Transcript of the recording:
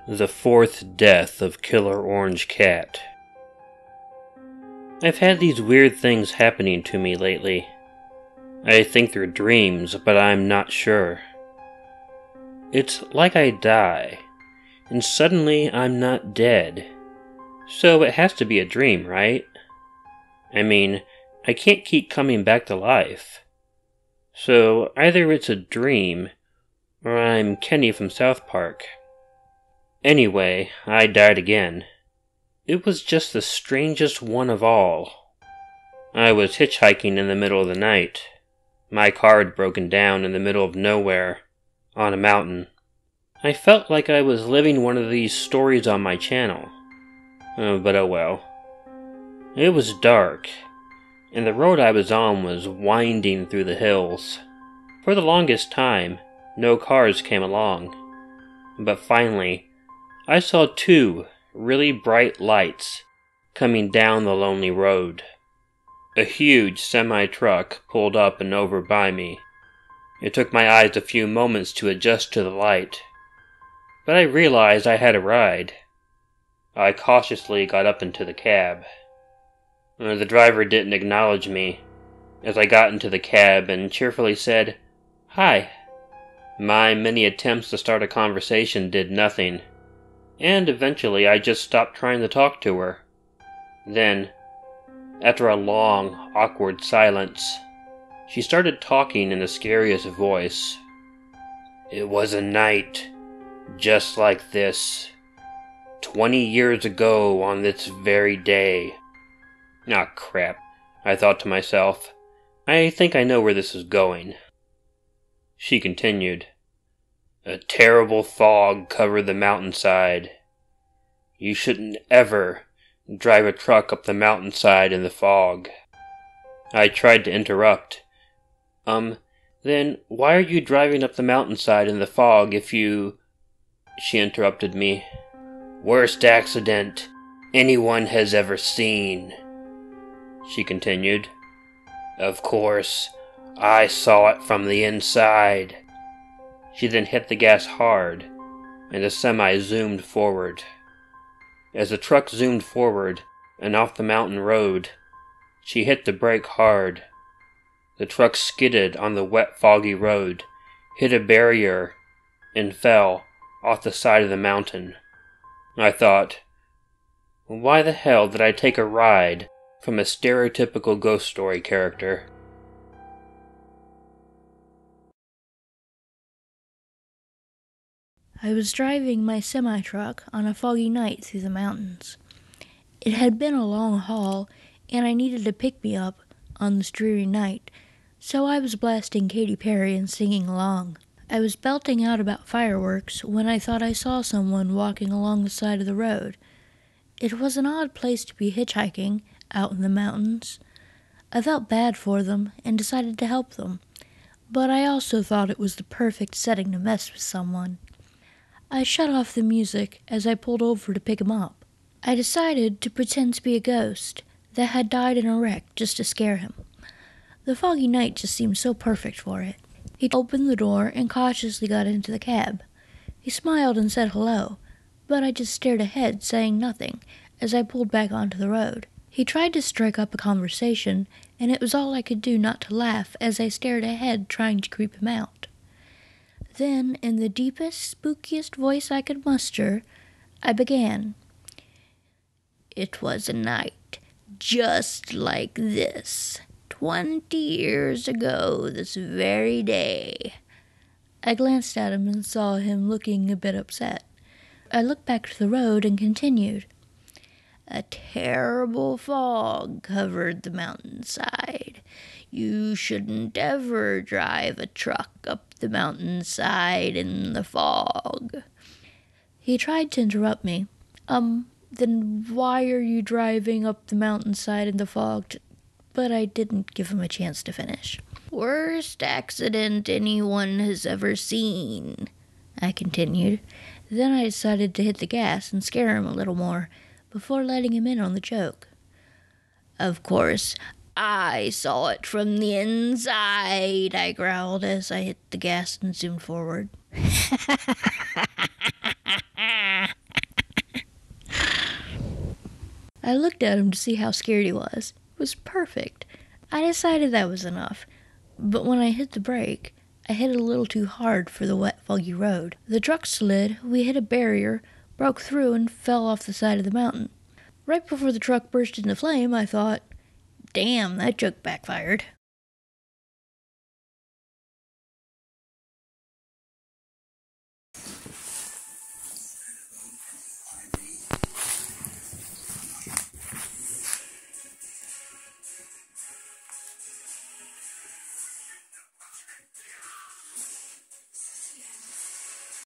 The fourth death of Killer Orange Cat. I've had these weird things happening to me lately. I think they're dreams, but I'm not sure. It's like I die, and suddenly I'm not dead. So it has to be a dream, right? I mean, I can't keep coming back to life. So either it's a dream, or I'm Kenny from South Park. Anyway, I died again. It was just the strangest one of all. I was hitchhiking in the middle of the night. My car had broken down in the middle of nowhere, on a mountain. I felt like I was living one of these stories on my channel. But oh well. It was dark, and the road I was on was winding through the hills. For the longest time, no cars came along. But finally, I saw two really bright lights coming down the lonely road. A huge semi-truck pulled up and over by me. It took my eyes a few moments to adjust to the light, but I realized I had a ride. I cautiously got up into the cab. The driver didn't acknowledge me as I got into the cab and cheerfully said, "Hi." My many attempts to start a conversation did nothing, and eventually I just stopped trying to talk to her. Then, after a long, awkward silence, she started talking in the scariest voice. "It was a night just like this, 20 years ago on this very day." Ah, crap, I thought to myself. I think I know where this is going. She continued. "A terrible fog covered the mountainside. You shouldn't ever drive a truck up the mountainside in the fog." I tried to interrupt. Then why are you driving up the mountainside in the fog if you..." She interrupted me. "Worst accident anyone has ever seen," she continued. "Of course, I saw it from the inside." She then hit the gas hard, and the semi zoomed forward. As the truck zoomed forward and off the mountain road, she hit the brake hard. The truck skidded on the wet, foggy road, hit a barrier, and fell off the side of the mountain. I thought, why the hell did I take a ride from a stereotypical ghost story character? I was driving my semi-truck on a foggy night through the mountains. It had been a long haul, and I needed to pick me up on this dreary night, so I was blasting Katy Perry and singing along. I was belting out about fireworks when I thought I saw someone walking along the side of the road. It was an odd place to be hitchhiking, out in the mountains. I felt bad for them and decided to help them, but I also thought it was the perfect setting to mess with someone. I shut off the music as I pulled over to pick him up. I decided to pretend to be a ghost that had died in a wreck just to scare him. The foggy night just seemed so perfect for it. He opened the door and cautiously got into the cab. He smiled and said hello, but I just stared ahead, saying nothing, as I pulled back onto the road. He tried to strike up a conversation, and it was all I could do not to laugh as I stared ahead, trying to creep him out. Then, in the deepest, spookiest voice I could muster, I began. "It was a night just like this, 20 years ago this very day." I glanced at him and saw him looking a bit upset. I looked back to the road and continued. "A terrible fog covered the mountainside. You shouldn't ever drive a truck up the mountainside in the fog." He tried to interrupt me. Then why are you driving up the mountainside in the fog? But I didn't give him a chance to finish. "Worst accident anyone has ever seen," I continued. Then I decided to hit the gas and scare him a little more, before letting him in on the joke. "Of course, I saw it from the inside," I growled as I hit the gas and zoomed forward. I looked at him to see how scared he was. It was perfect. I decided that was enough. But when I hit the brake, I hit it a little too hard for the wet, foggy road. The truck slid, we hit a barrier, broke through, and fell off the side of the mountain. Right before the truck burst into flame, I thought, damn, that joke backfired.